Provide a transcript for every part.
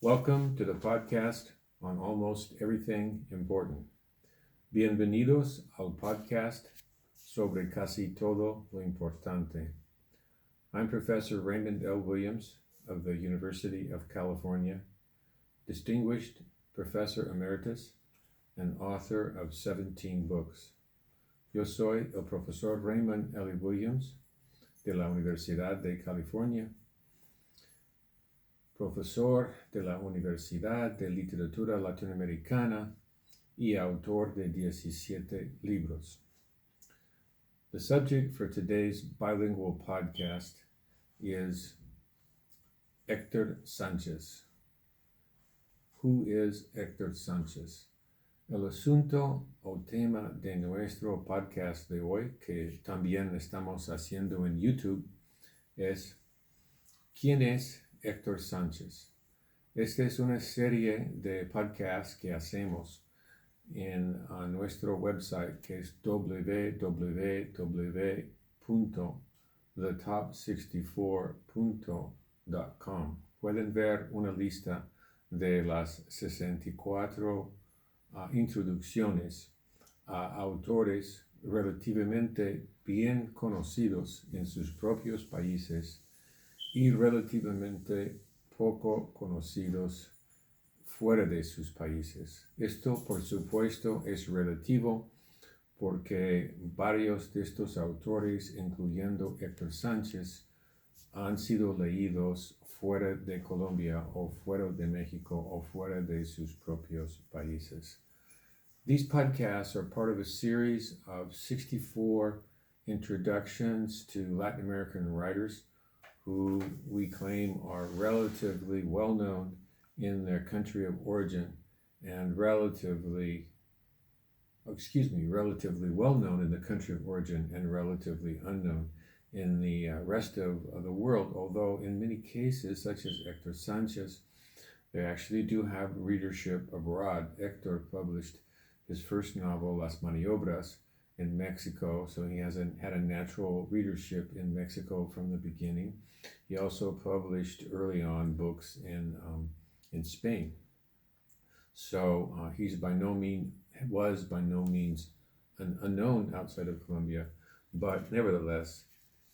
Welcome to the podcast on almost everything important. Bienvenidos al podcast sobre casi todo lo importante. I'm Professor Raymond L. Williams of the University of California, Distinguished Professor Emeritus and author of 17 books. Yo soy el Profesor Raymond L. Williams de la Universidad de California, profesor de la Universidad de Literatura Latinoamericana y autor de 17 libros. The subject for today's bilingual podcast is Hector Sanchez. Who is Hector Sanchez? El asunto o tema de nuestro podcast de hoy, que también estamos haciendo en YouTube, es ¿quién es Hector Sanchez? Esta es una serie de podcasts que hacemos en nuestro website, que es www.thetop64.com. Pueden ver una lista de las 64 introducciones a autores relativamente bien conocidos en sus propios países y relativamente poco conocidos fuera de sus países. Esto, por supuesto, es relativo porque varios de estos autores, incluyendo Hector Sánchez, han sido leídos fuera de Colombia o fuera de México o fuera de sus propios países. These podcasts are part of a series of 64 introductions to Latin American writers who we claim are relatively well-known in their country of origin and relatively well-known in the country of origin and relatively unknown in the rest of the world, although in many cases, such as Hector Sanchez, they actually do have readership abroad. Hector published his first novel, Las Maniobras, in Mexico, so he had a natural readership in Mexico from the beginning. He also published early on books in Spain. So was by no means an unknown outside of Colombia, but nevertheless,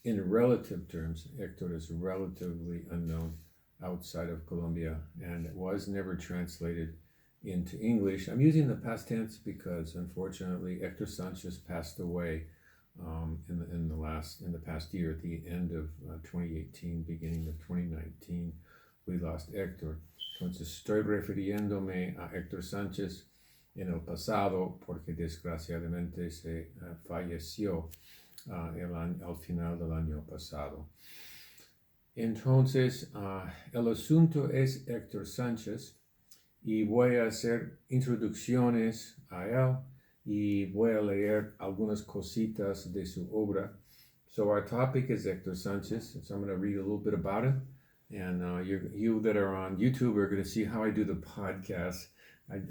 in relative terms, Hector is relatively unknown outside of Colombia and was never translated into English. I'm using the past tense because, unfortunately, Hector Sanchez passed away in the past year, at the end of 2018, beginning of 2019. We lost Hector. Entonces estoy refiriéndome a Hector Sánchez en el pasado porque desgraciadamente se falleció al final del año pasado. Entonces, el asunto es Hector Sánchez y voy a hacer introducciones a él y voy a leer algunas cositas de su obra. So our topic is Hector Sanchez, so I'm going to read a little bit about him. And you that are on YouTube are going to see how I do the podcast. I'm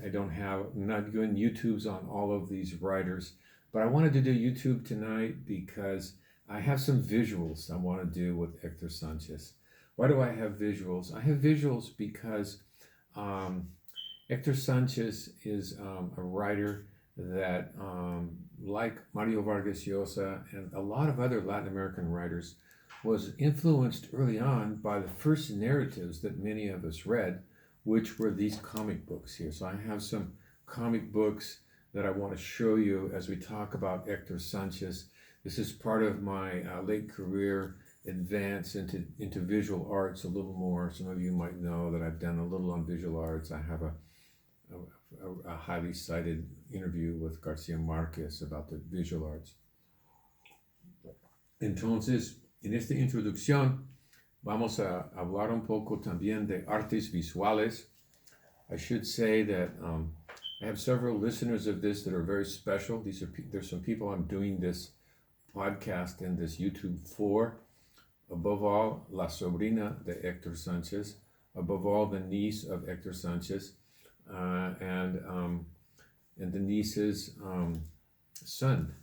not doing YouTubes on all of these writers, but I wanted to do YouTube tonight because I have some visuals I want to do with Hector Sanchez. Why do I have visuals? I have visuals because Hector Sanchez is a writer that, like Mario Vargas Llosa and a lot of other Latin American writers, was influenced early on by the first narratives that many of us read, which were these comic books here. So I have some comic books that I want to show you as we talk about Hector Sanchez. This is part of my late career advance into visual arts a little more. Some of you might know that I've done a little on visual arts. I have a highly cited interview with Garcia Marquez about the visual arts. Entonces, en esta introducción vamos a hablar un poco también de artes visuales. I should say that I have several listeners of this that are very special. There's some people I'm doing this podcast and this YouTube for. Above all, la sobrina de Hector Sanchez. Above all, the niece of Hector Sanchez. And the niece's son,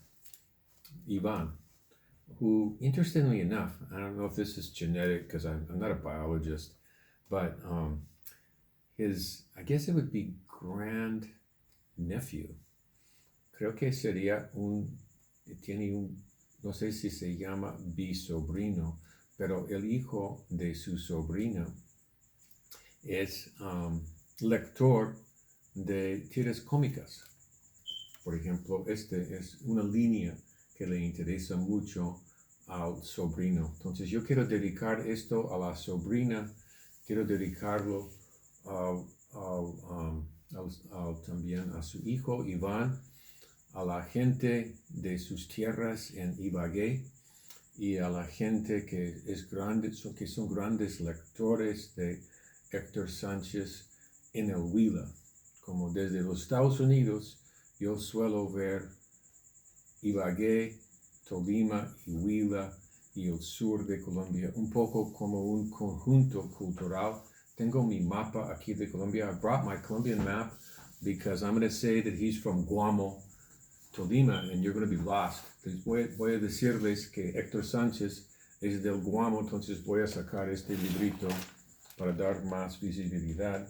Ivan, who, interestingly enough, I don't know if this is genetic because I'm not a biologist, but I guess it would be grand nephew. Creo que sería tiene no sé si se llama bisobrino, pero el hijo de su sobrina es lector de tiras cómicas. Por ejemplo, este es una línea que le interesa mucho al sobrino. Entonces yo quiero dedicar esto a la sobrina, quiero dedicarlo también a su hijo Iván, a la gente de sus tierras en Ibagué y a la gente que son grandes lectores de Hector Sánchez en el Huila. Como desde los Estados Unidos, yo suelo ver Ibagué, Tolima y Huila y el sur de Colombia un poco como un conjunto cultural. Tengo mi mapa aquí de Colombia. I brought my Colombian map because I'm going to say that he's from Guamo, Tolima, and you're going to be lost. Entonces voy a decirles que Hector Sánchez es del Guamo, entonces voy a sacar este librito para dar más visibilidad.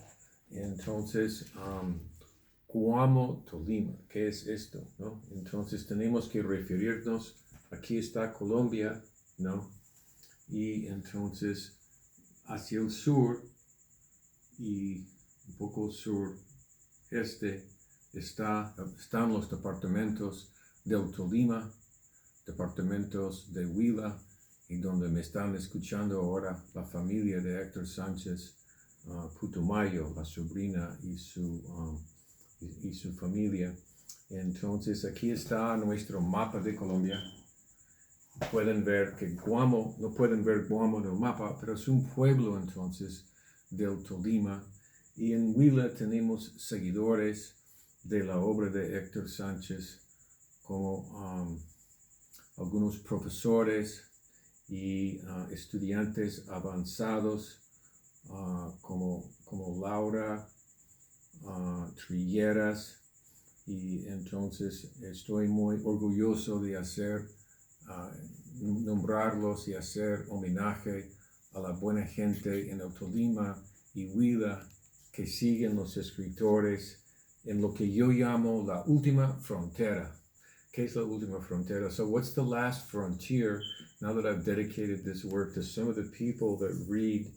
Entonces, Guamo, Tolima, ¿qué es esto? ¿No? Entonces tenemos que referirnos, aquí está Colombia, ¿no? Y entonces hacia el sur y un poco sureste están los departamentos del Tolima, departamentos de Huila, y donde me están escuchando ahora la familia de Hector Sánchez, Putumayo, la sobrina y su familia. Entonces aquí está nuestro mapa de Colombia. Pueden ver que Guamo, no pueden ver Guamo en el mapa, pero es un pueblo entonces del Tolima. Y en Huila tenemos seguidores de la obra de Hector Sánchez, como algunos profesores y estudiantes avanzados, como Laura Trilleras. Y entonces estoy muy orgulloso de nombrarlos y hacer homenaje a la buena gente en el Tolima y Huila que siguen los escritores en lo que yo llamo la última frontera. ¿Qué es la última frontera? So what's the last frontier? Now that I've dedicated this work to some of the people that read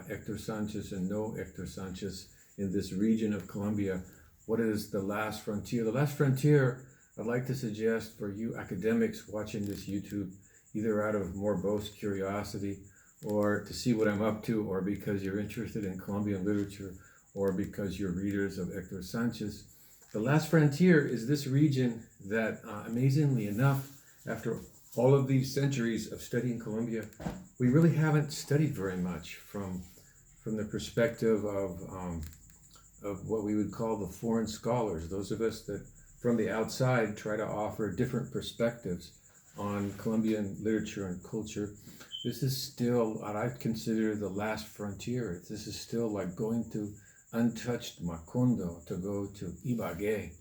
Hector Sanchez and know Hector Sanchez in this region of Colombia, what is the last frontier? The last frontier, I'd like to suggest for you academics watching this YouTube, either out of morose curiosity or to see what I'm up to, or because you're interested in Colombian literature, or because you're readers of Hector Sanchez. The last frontier is this region that, amazingly enough, after all of these centuries of studying Colombia, we really haven't studied very much from the perspective of what we would call the foreign scholars, those of us that from the outside try to offer different perspectives on Colombian literature and culture. This is still what I consider the last frontier. This is still like going to untouched Macondo, to go to Ibagué,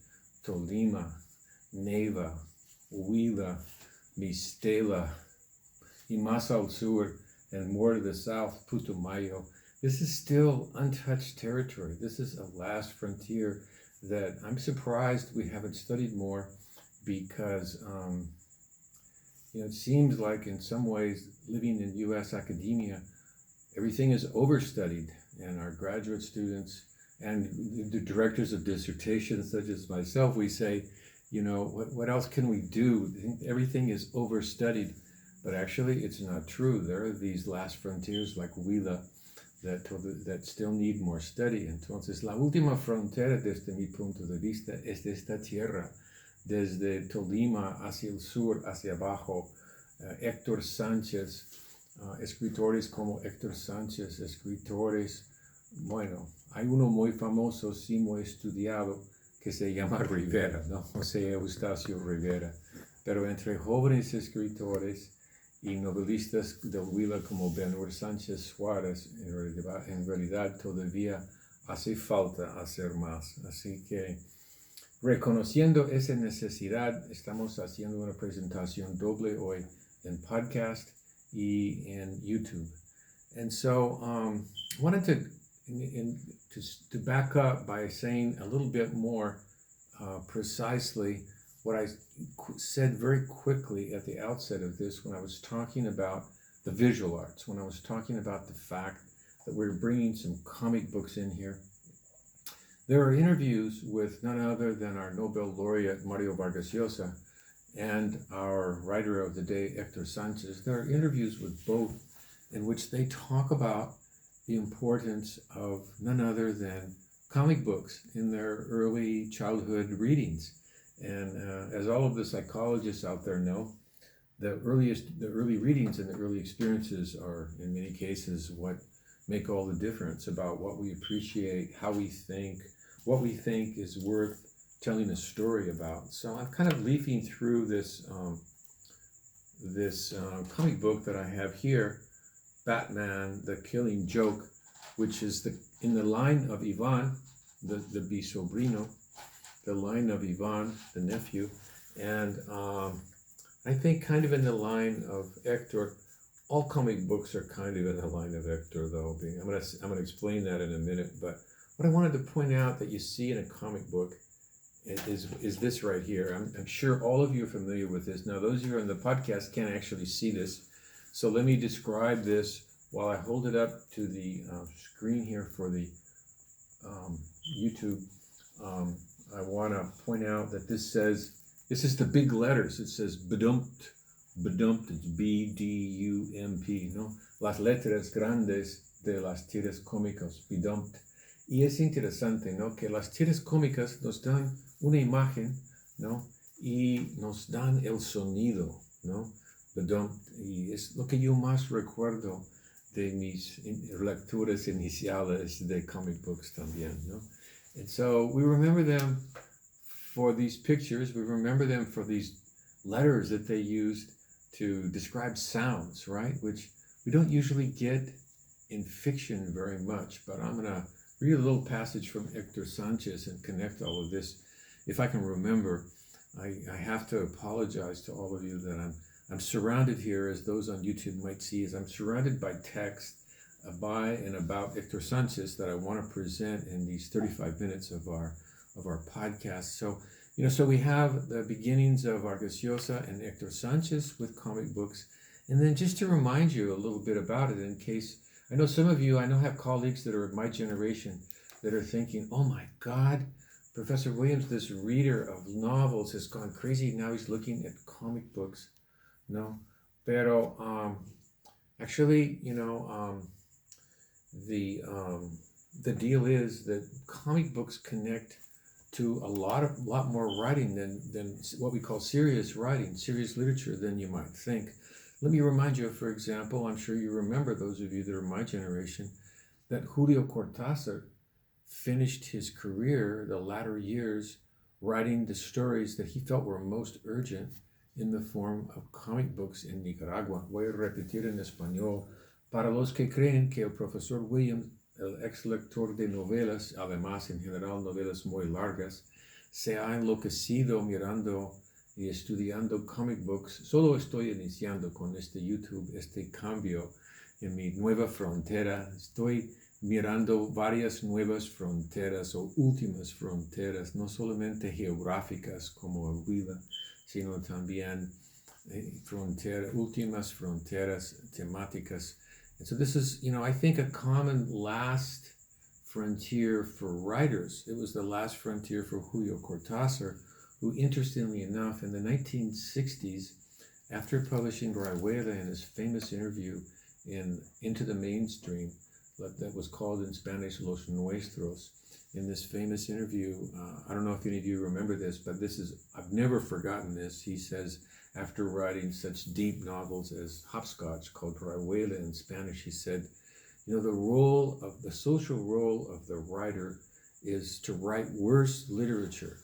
Tolima, Neiva, Huila, Mistela, y más al sur, and more to the south, Putumayo. This is still untouched territory. This is a last frontier that I'm surprised we haven't studied more, because it seems like in some ways living in U.S. academia, everything is overstudied, and our graduate students and the directors of dissertations such as myself, we say, what else can we do? Everything is overstudied, but actually it's not true. There are these last frontiers like Huila that still need more study. Entonces, la última frontera desde mi punto de vista es de esta tierra, desde Tolima hacia el sur, hacia abajo. Hector Sánchez, escritores como Hector Sánchez, escritores, bueno, hay uno muy famoso, sí muy estudiado, que se llama Rivera, ¿no? José Eustacio Rivera. Pero entre jóvenes escritores y novelistas del Huila como Benur Sánchez Suárez, en realidad todavía hace falta hacer más. Así que, reconociendo esa necesidad, estamos haciendo una presentación doble hoy en podcast y en YouTube. And so, I wanted to to back up by saying a little bit more precisely what I said very quickly at the outset of this when I was talking about the visual arts, when I was talking about the fact that we're bringing some comic books in here. There are interviews with none other than our Nobel laureate Mario Vargas Llosa and our writer of the day, Hector Sanchez. There are interviews with both in which they talk about the importance of none other than comic books in their early childhood readings. And as all of the psychologists out there know, the early readings and the early experiences are, in many cases, what make all the difference about what we appreciate, how we think, what we think is worth telling a story about. So I'm kind of leafing through this comic book that I have here, Batman: The Killing Joke, which is in the line of Ivan, the bisobrino, the line of Ivan, the nephew, and I think kind of in the line of Hector. All comic books are kind of in the line of Hector, though. I'm gonna explain that in a minute. But what I wanted to point out that you see in a comic book is this right here. I'm sure all of you are familiar with this. Now, those of you on the podcast can't actually see this, so let me describe this while I hold it up to the screen here for the YouTube. I want to point out that this is the big letters. It says "bedumpt." Bedumpt, it's B-D-U-M-P, ¿no? Las letras grandes de las tiras cómicas, bedumpt. Y es interesante, ¿no? Que las tiras cómicas nos dan una imagen, ¿no? Y nos dan el sonido, ¿no? Bedumpt. Y es lo que yo más recuerdo de mis lecturas iniciales de comic books también, ¿no? And so we remember them for these pictures. We remember them for these letters that they used to describe sounds, right? Which we don't usually get in fiction very much, but I'm gonna read a little passage from Hector Sanchez and connect all of this. If I can remember, I have to apologize to all of you that I'm surrounded here, as those on YouTube might see, as I'm surrounded by text by and about Hector Sanchez that I want to present in these 35 minutes of our podcast. So we have the beginnings of Vargas Llosa and Hector Sanchez with comic books. And then just to remind you a little bit about it, in case, I know some of you, I have colleagues that are of my generation that are thinking, oh my God, Professor Williams, this reader of novels, has gone crazy. Now he's looking at comic books. No, pero actually, the deal is that comic books connect to a lot more writing than what we call serious writing, serious literature than you might think. Let me remind you, for example, I'm sure you remember, those of you that are my generation, that Julio Cortázar finished his career, the latter years, writing the stories that he felt were most urgent in the form of comic books in Nicaragua. Voy a repetir en español. Para los que creen que el profesor Williams, el ex lector de novelas, además en general novelas muy largas, se ha enloquecido mirando y estudiando comic books, solo estoy iniciando con este YouTube, este cambio en mi nueva frontera. Estoy mirando varias nuevas fronteras o últimas fronteras, no solamente geográficas como el Huila, sino también últimas fronteras temáticas. And so this is, I think, a common last frontier for writers. It was the last frontier for Julio Cortázar, who, interestingly enough, in the 1960s, after publishing Rayuela in his famous interview in Into the Mainstream, that was called in Spanish Los Nuestros, in this famous interview, I don't know if any of you remember this, but I've never forgotten this. He says, after writing such deep novels as Hopscotch, called Rayuela in Spanish, he said, the social role of the writer is to write worse literature.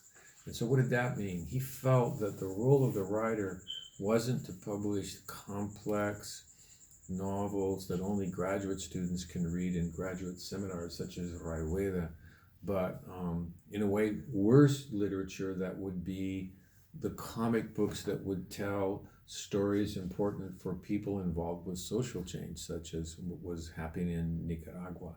And so what did that mean? He felt that the role of the writer wasn't to publish complex novels that only graduate students can read in graduate seminars such as Rayuela, but in a way, worse literature that would be the comic books that would tell stories important for people involved with social change, such as what was happening in Nicaragua.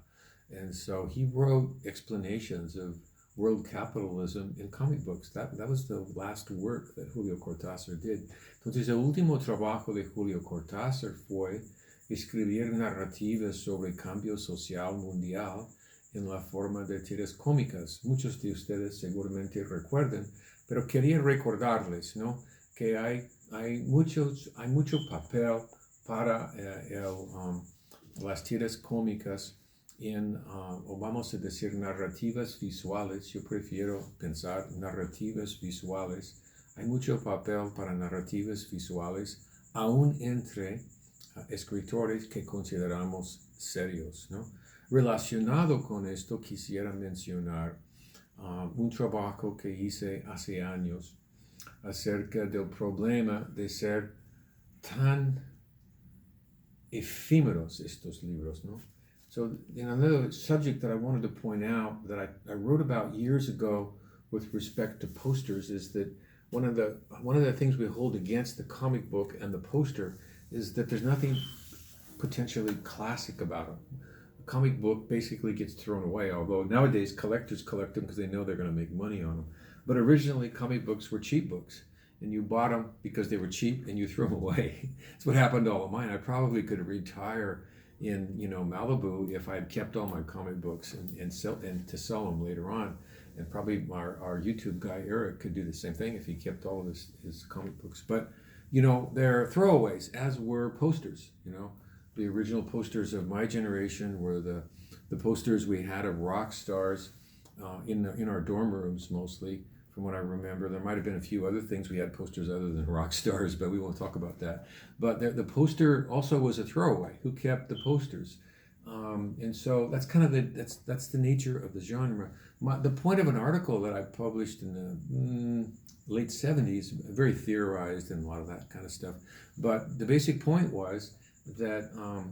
And so he wrote explanations of world capitalism in comic books. That was the last work that Julio Cortázar did. Entonces, el último trabajo de Julio Cortázar fue escribir narrativas sobre cambio social mundial en la forma de tiras cómicas. Muchos de ustedes seguramente recuerdan, pero quería recordarles, ¿no? Que hay mucho papel para las tiras cómicas o vamos a decir narrativas visuales. Yo prefiero pensar narrativas visuales. Hay mucho papel para narrativas visuales, aún entre escritores que consideramos serios, ¿no? Relacionado con esto, quisiera mencionar un trabajo que hice hace años acerca del problema de ser tan efímeros estos libros, ¿no? So, another subject that I wanted to point out that I wrote about years ago with respect to posters is that one of the things we hold against the comic book and the poster is that there's nothing potentially classic about them. The comic book basically gets thrown away, although nowadays collectors collect them because they know they're going to make money on them. But originally, comic books were cheap books, and you bought them because they were cheap and you threw them away. That's what happened to all of mine. I probably could retire in Malibu if I had kept all my comic books and to sell them later on. And probably our YouTube guy Eric could do the same thing if he kept all of his comic books. But they're throwaways, as were posters. The original posters of my generation were the posters we had of rock stars in our dorm rooms mostly. From what I remember, there might have been a few other things we had posters other than rock stars, but we won't talk about that. But the poster also was a throwaway. Who kept the posters? And so that's kind of that's the nature of the genre. The point of an article that I published in the late 70s, very theorized and a lot of that kind of stuff. But the basic point was that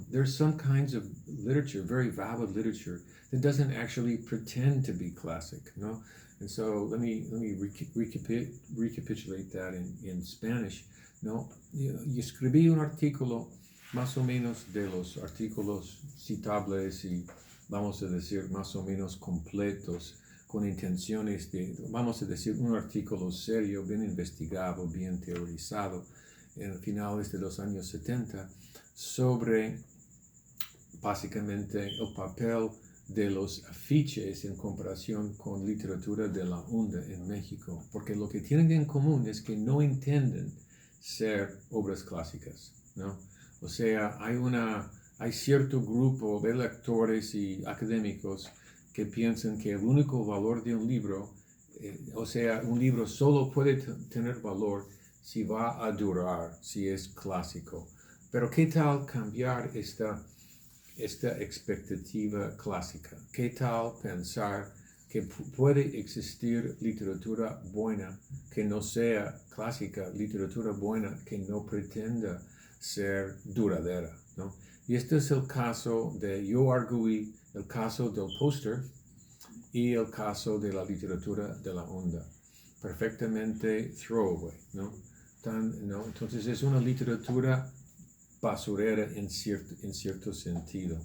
there's some kinds of literature, very valid literature, that doesn't actually pretend to be classic, no? And so let me recapitulate that in Spanish, no? Y escribí un artículo más o menos de los artículos citables y vamos a decir más o menos completos, con intenciones de, vamos a decir, un artículo serio, bien investigado, bien teorizado, en finales de los años 70, sobre básicamente el papel de los afiches en comparación con literatura de la onda en México, porque lo que tienen en común es que no intenten ser obras clásicas, ¿no? O sea, hay cierto grupo de lectores y académicos que piensan que el único valor de un libro, o sea, un libro solo puede tener valor si va a durar, si es clásico. Pero ¿qué tal cambiar esta expectativa clásica? ¿Qué tal pensar que puede existir literatura buena que no sea clásica, literatura buena que no pretenda ser duradera, ¿no? Y este es el caso yo arguí el caso del póster y el caso de la literatura de la onda. Perfectamente throwaway, ¿no? ¿No? Entonces es una literatura basurera in cierto sentido.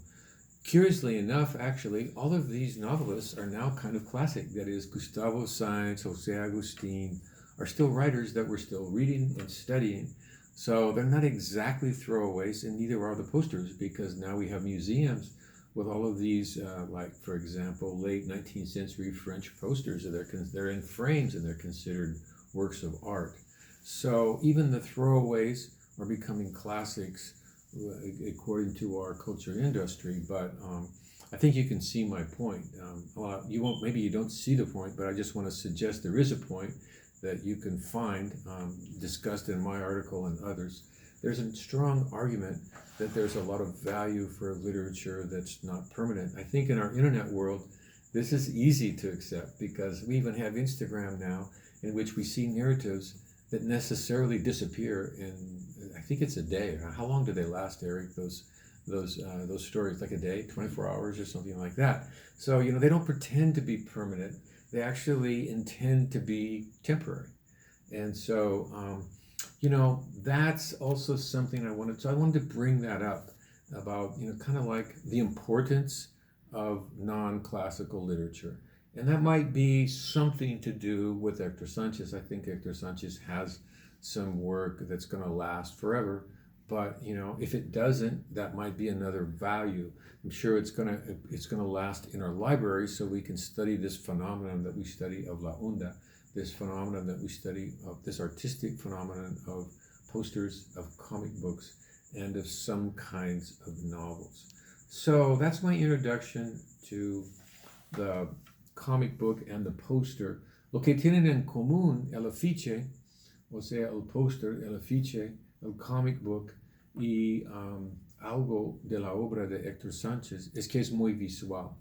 Curiously enough, actually, all of these novelists are now kind of classic. That is, Gustavo Sainz, Jose Agustin are still writers that we're still reading and studying. So they're not exactly throwaways, and neither are the posters, because now we have museums with all of these, like, for example, late 19th century French posters. They're in frames and they're considered works of art. So even the throwaways are becoming classics according to our culture industry, but I think you can see my point. Maybe you don't see the point, but I just want to suggest there is a point that you can find discussed in my article and others. There's a strong argument that there's a lot of value for literature that's not permanent. I think in our internet world, this is easy to accept because we even have Instagram now in which we see narratives that necessarily disappear in, I think it's a day. How long do they last, Eric? Those stories, like a day, 24 hours or something like that. So, they don't pretend to be permanent. They actually intend to be temporary. And so, that's also something I wanted to bring that up about, kind of like the importance of non-classical literature. And that might be something to do with Hector Sanchez. I think Hector Sanchez has some work that's going to last forever. But if it doesn't, that might be another value. I'm sure it's gonna last in our library, so we can study this phenomenon that we study of La Onda, this phenomenon that we study of this artistic phenomenon of posters, of comic books, and of some kinds of novels. So that's my introduction to the comic book and the poster. Lo que tienen en común el afiche, o sea, el póster, el afiche, el comic book y algo de la obra de Hector Sánchez es que es muy visual.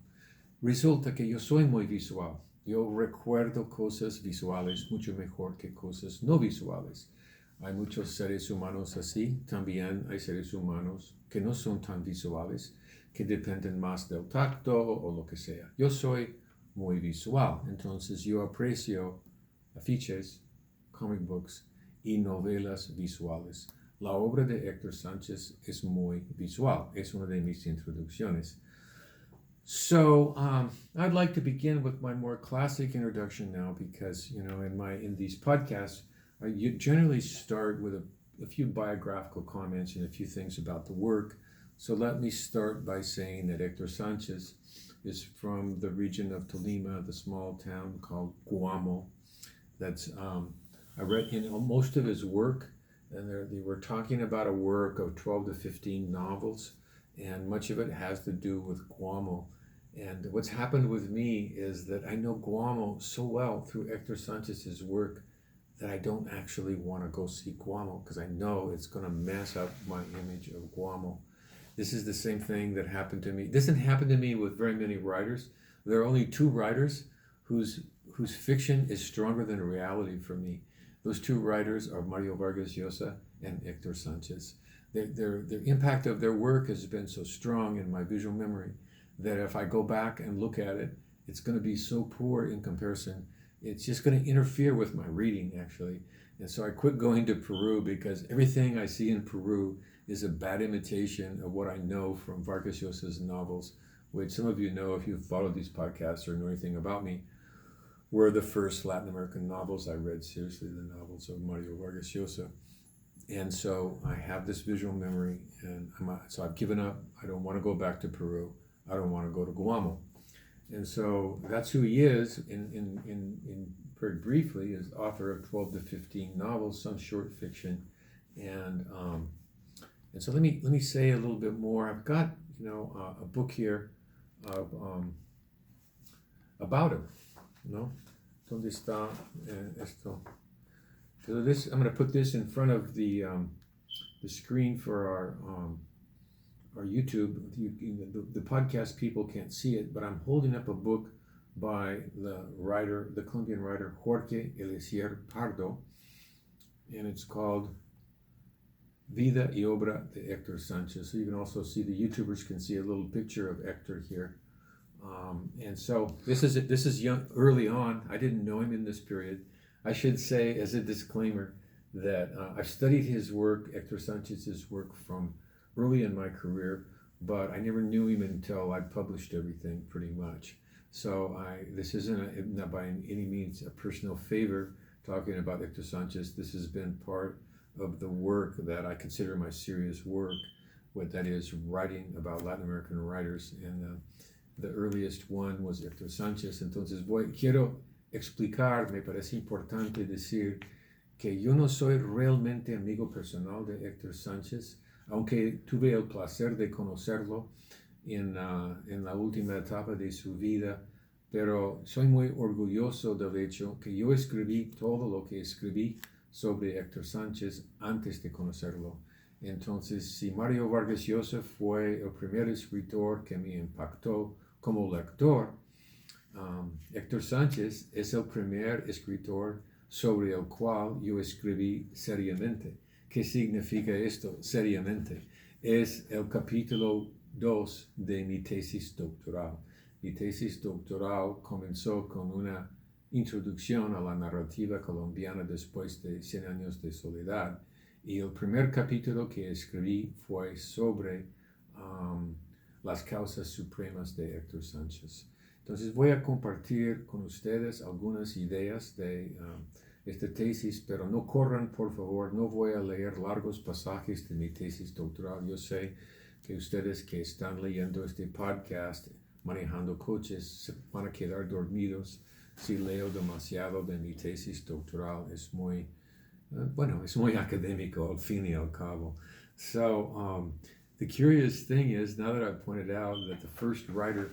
Resulta que yo soy muy visual. Yo recuerdo cosas visuales mucho mejor que cosas no visuales. Hay muchos seres humanos así. También hay seres humanos que no son tan visuales, que dependen más del tacto o lo que sea. Yo soy muy visual. Entonces yo aprecio afiches, comic books y novelas visuales. La obra de Hector Sánchez es muy visual. Es una de mis introducciones. So I'd like to begin with my more classic introduction now, because in these podcasts I generally start with a few biographical comments and a few things about the work. So let me start by saying that Hector Sánchez is from the region of Tolima, the small town called Guamo. That's I read most of his work, and they were talking about a work of 12 to 15 novels, and much of it has to do with Guamo. And what's happened with me is that I know Guamo so well through Hector Sanchez's work that I don't actually want to go see Guamo, because I know it's going to mess up my image of Guamo. This is the same thing that happened to me. This didn't happen to me with very many writers. There are only two writers whose fiction is stronger than reality for me. Those two writers are Mario Vargas Llosa and Hector Sanchez. Their impact of their work has been so strong in my visual memory that if I go back and look at it, it's going to be so poor in comparison. It's just going to interfere with my reading, actually. And so I quit going to Peru, because everything I see in Peru is a bad imitation of what I know from Vargas Llosa's novels, which some of you know if you've followed these podcasts or know anything about me, were the first Latin American novels I read seriously, the novels of Mario Vargas Llosa. And so I have this visual memory, and so I've given up. I don't want to go back to Peru. I don't want to go to Guamo. And so that's who he is, in very briefly, as author of 12 to 15 novels, some short fiction. And so let me say a little bit more. I've got a book here of about him. ¿Dónde está esto? So this, I'm going to put this in front of the screen for our YouTube. The podcast people can't see it, but I'm holding up a book by the Colombian writer Jorge Eliezer Pardo, and it's called Vida y Obra de Hector Sanchez. So you can also see, the YouTubers can see a little picture of Hector here. And so this is young, early on. I didn't know him in this period. I should say, as a disclaimer, that I've studied his work, Hector Sanchez's work, from early in my career, but I never knew him until I published everything, pretty much. So this isn't not by any means a personal favor talking about Hector Sanchez. This has been part of the work that I consider my serious work, that is writing about Latin American writers, and the earliest one was Hector Sanchez. Entonces quiero explicar, me parece importante decir que yo no soy realmente amigo personal de Hector Sanchez, aunque tuve el placer de conocerlo en la última etapa de su vida, pero soy muy orgulloso del hecho que yo escribí todo lo que escribí sobre Hector Sanchez antes de conocerlo. Entonces, si Mario Vargas Llosa fue el primer escritor que me impactó como lector, Hector Sanchez es el primer escritor sobre el cual yo escribí seriamente. ¿Qué significa esto, seriamente? Es el capítulo 2 de mi tesis doctoral. Mi tesis doctoral comenzó con una introducción a la narrativa colombiana después de 100 años de soledad, y el primer capítulo que escribí fue sobre las causas supremas de Hector Sanchez. Entonces voy a compartir con ustedes algunas ideas de esta tesis, pero no corran, por favor, no voy a leer largos pasajes de mi tesis doctoral. Yo sé que ustedes que están leyendo este podcast manejando coches se van a quedar dormidos si leo demasiado de mi tesis doctoral. Es muy, es muy académico al fin y al cabo. So the curious thing is, now that I've pointed out that the first writer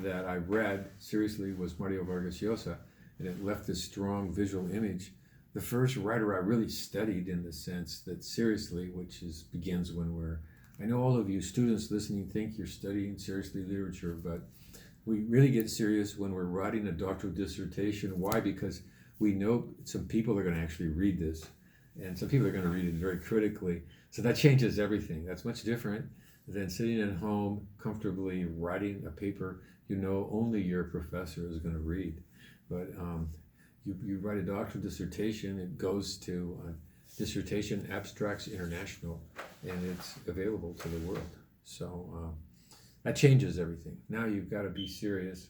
that I read seriously was Mario Vargas Llosa, and it left this strong visual image. The first writer I really studied in the sense that seriously, begins when I know all of you students listening think you're studying seriously literature, but we really get serious when we're writing a doctoral dissertation. Why? Because we know some people are going to actually read this, and some people are going to read it very critically. So that changes everything. That's much different than sitting at home comfortably writing a paper you know only your professor is going to read. But you write a doctoral dissertation, it goes to Dissertation Abstracts International, and it's available to the world. So that changes everything. Now you've got to be serious,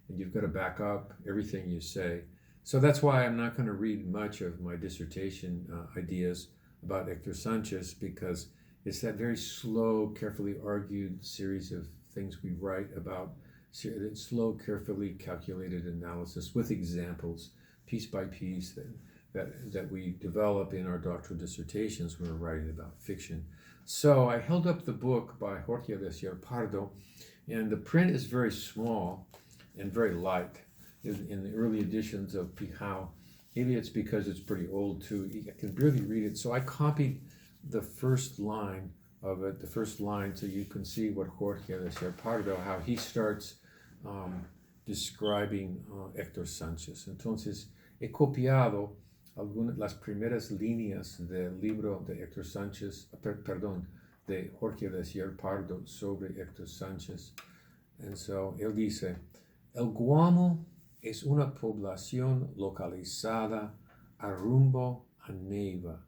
and you've got to back up everything you say. So that's why I'm not going to read much of my dissertation ideas about Hector Sanchez, because it's that very slow, carefully argued series of things we write about, slow, carefully calculated analysis with examples, piece by piece, that we develop in our doctoral dissertations when we're writing about fiction. So I held up the book by Jorge Alessier Pardo, and the print is very small and very light in the early editions of Pijao. Maybe it's because it's pretty old too. I can barely read it. So I copied the first line of it, so you can see what Jorge Alessier Pardo, how he starts describing Hector Sanchez. Entonces, he copiado las primeras líneas del libro de Hector Sanchez, de Jorge Alessier Pardo sobre Hector Sanchez. And so, él dice, el Guamo es una población localizada a rumbo a Neiva,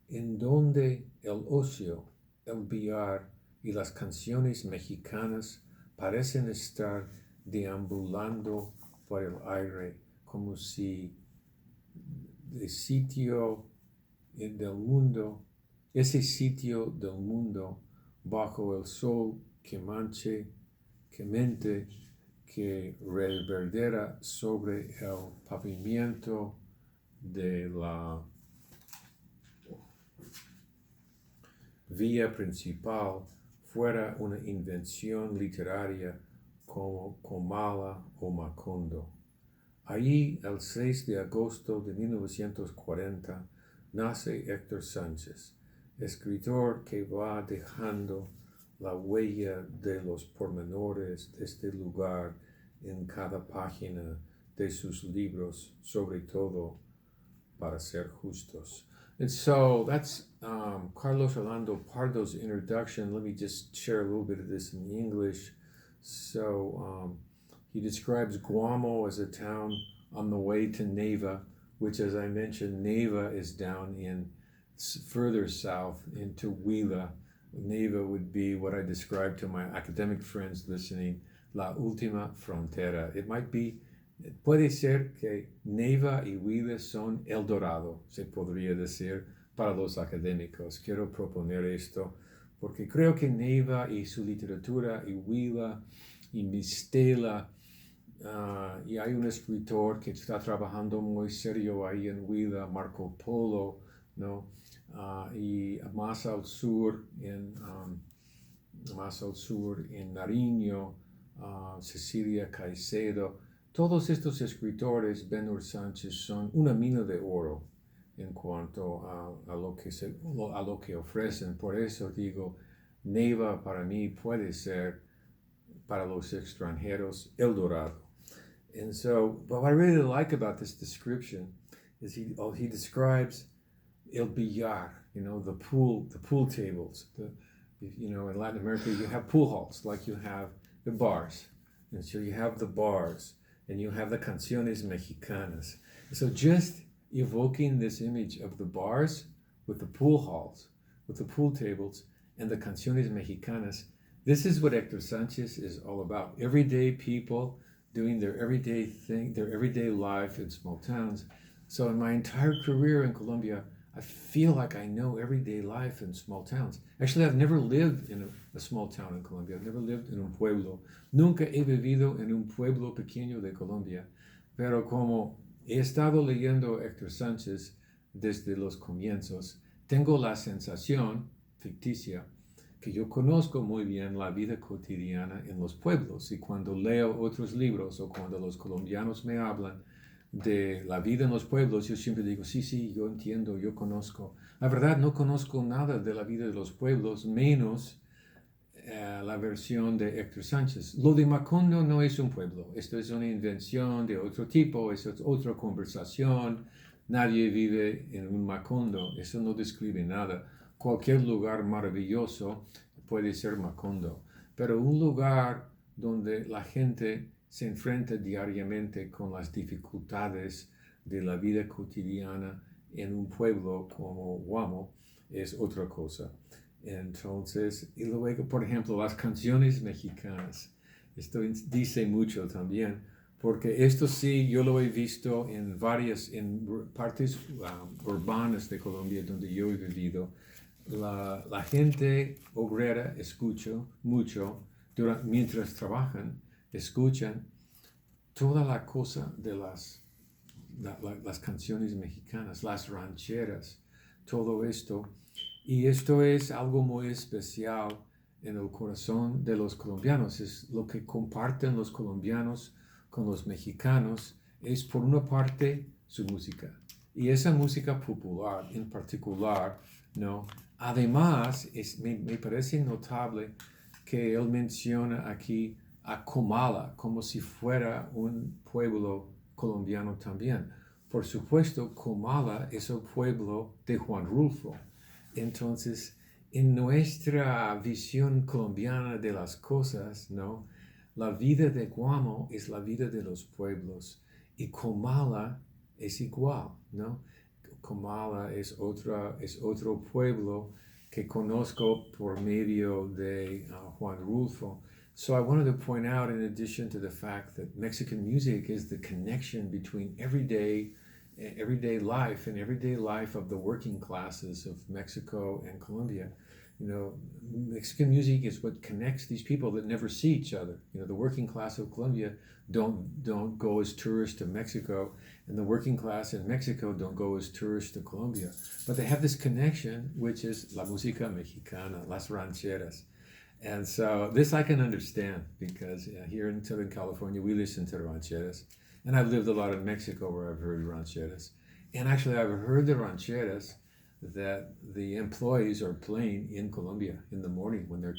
en donde el ocio, el billar y las canciones mexicanas parecen estar deambulando por el aire como si ese sitio del mundo bajo el sol quemante que reverbera sobre el pavimento de la vía principal fuera una invención literaria como Comala o Macondo. Allí, el 6 de agosto de 1940, nace Hector Sánchez, escritor que va dejando la huella de los pormenores de este lugar en cada página de sus libros, sobre todo para ser justos. And so that's Carlos Orlando Pardo's introduction. Let me just share a little bit of this in English. So he describes Guamo as a town on the way to Neiva, which, as I mentioned, Neiva is down in further south into Huila. Neiva would be what I described to my academic friends listening, la última frontera. Puede ser que Neiva y Huila son El Dorado, se podría decir, para los académicos. Quiero proponer esto porque creo que Neiva y su literatura y Huila y Mistela, y hay un escritor que está trabajando muy serio ahí en Huila, Marco Polo, ¿no? Y más al sur en Nariño, Cecilia Caicedo. Todos estos escritores, Ben-Hur Sánchez, son una mina de oro en cuanto a lo que ofrecen. Por eso digo, Neiva para mí puede ser, para los extranjeros, El Dorado. And so, what I really like about this description is he describes el billar, the pool tables. In Latin America you have pool halls, like you have the bars. And so you have the bars, and you have the canciones mexicanas. So just evoking this image of the bars with the pool halls, with the pool tables, and the canciones mexicanas. This is what Hector Sanchez is all about. Everyday people doing their everyday thing, their everyday life in small towns. So in my entire career in Colombia, I feel like I know everyday life in small towns. Actually, I've never lived in a small town in Colombia. I've never lived in un pueblo. Nunca he vivido en un pueblo pequeño de Colombia. Pero como he estado leyendo Hector Sánchez desde los comienzos, tengo la sensación ficticia que yo conozco muy bien la vida cotidiana en los pueblos, y cuando leo otros libros o cuando los colombianos me hablan de la vida en los pueblos, yo siempre digo, sí, yo entiendo, yo conozco. La verdad, no conozco nada de la vida de los pueblos, menos la versión de Hector Sánchez. Lo de Macondo no es un pueblo, esto es una invención de otro tipo, es otra conversación. Nadie vive en un Macondo, eso no describe nada. Cualquier lugar maravilloso puede ser Macondo, pero un lugar donde la gente se enfrenta diariamente con las dificultades de la vida cotidiana en un pueblo como Guamo es otra cosa. Entonces, y luego, por ejemplo, las canciones mexicanas. Esto dice mucho también, porque esto sí, yo lo he visto en partes urbanas de Colombia donde yo he vivido. La gente obrera escucha mucho, mientras trabajan, escuchan toda la cosa de las canciones mexicanas, las rancheras, todo esto. Y esto es algo muy especial en el corazón de los colombianos. Es lo que comparten los colombianos con los mexicanos. Es por una parte su música. Y esa música popular en particular, ¿no? Además, me parece notable que él menciona aquí a Comala como si fuera un pueblo colombiano también. Por supuesto, Comala es el pueblo de Juan Rulfo. Entonces, en nuestra visión colombiana de las cosas, ¿no? La vida de Guamo es la vida de los pueblos, y Comala es igual, ¿no? Comala es otro pueblo que conozco por medio de Juan Rulfo. So I wanted to point out, in addition to the fact that Mexican music is the connection between everyday life and everyday life of the working classes of Mexico and Colombia. Mexican music is what connects these people that never see each other. The working class of Colombia don't go as tourists to Mexico, and the working class in Mexico don't go as tourists to Colombia. But they have this connection, which is la música mexicana, las rancheras. And so this I can understand, because here in Southern California, we listen to rancheras. And I've lived a lot in Mexico where I've heard rancheras. And actually, I've heard the rancheras that the employees are playing in Colombia in the morning when they're